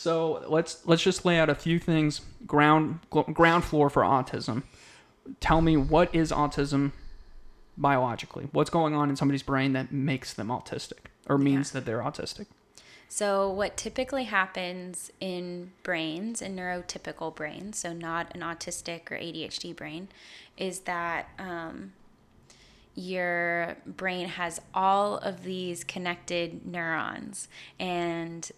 So let's just lay out a few things, ground floor for autism. Tell me, what is autism biologically? What's going on in somebody's brain that makes them autistic or means that they're autistic? So what typically happens in brains, in neurotypical brains, so not an autistic or ADHD brain, is that your brain has all of these connected neurons. And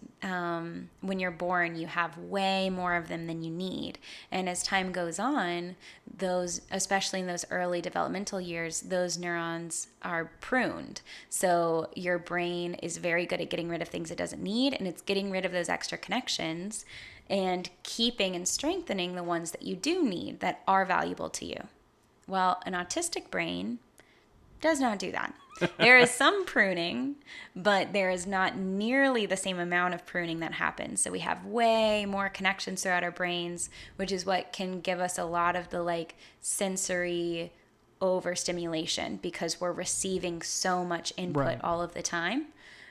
when you're born, you have way more of them than you need. And as time goes on, those, especially in those early developmental years, those neurons are pruned. So your brain is very good at getting rid of things it doesn't need, and it's getting rid of those extra connections and keeping and strengthening the ones that you do need that are valuable to you. Well, an autistic brain does not do that. There is some pruning, but there is not nearly the same amount of pruning that happens. So we have way more connections throughout our brains, which is what can give us a lot of the sensory overstimulation because we're receiving so much input all of the time.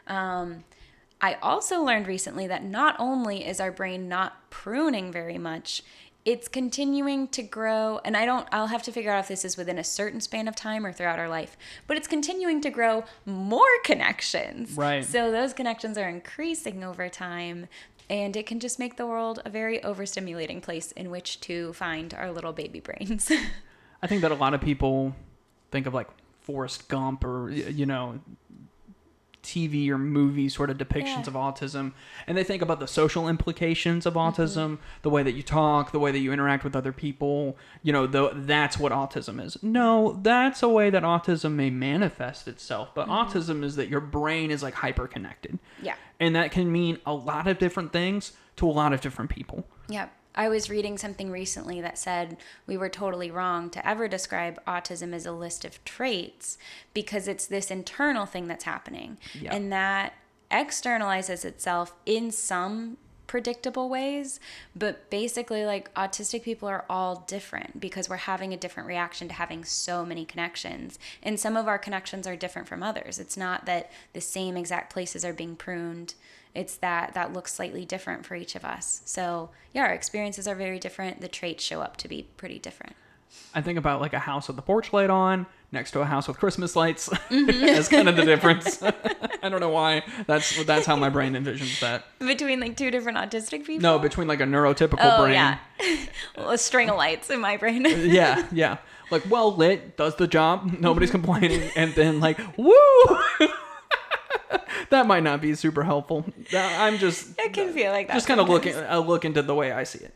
I also learned recently that not only is our brain not pruning very much, it's continuing to grow, and I'll have to figure out if this is within a certain span of time or throughout our life, but it's continuing to grow more connections. Right. So those connections are increasing over time, and it can just make the world a very overstimulating place in which to find our little baby brains. I think that a lot of people think of Forrest Gump or, TV or movie sort of depictions of autism, and they think about the social implications of autism, the way that you talk, the way that you interact with other people, that's what autism is. No, that's a way that autism may manifest itself, but autism is that your brain is hyper connected. Yeah. And that can mean a lot of different things to a lot of different people. Yeah. I was reading something recently that said we were totally wrong to ever describe autism as a list of traits because it's this internal thing that's happening. Yeah. And that externalizes itself in some predictable ways, but basically autistic people are all different because we're having a different reaction to having so many connections, and some of our connections are different from others. It's not that the same exact places are being pruned. It's that looks slightly different for each of us. So yeah, our experiences are very different. The traits show up to be pretty different. I think about a house with the porch light on next to a house with Christmas lights as kind of the difference. I don't know why. That's how my brain envisions that. Between two different autistic people? No, between a neurotypical brain. Yeah. Well, a string of lights in my brain. Yeah. Well lit, does the job, nobody's complaining, and then woo! That might not be super helpful. I'm just... It can feel like that. Just kind of look into the way I see it,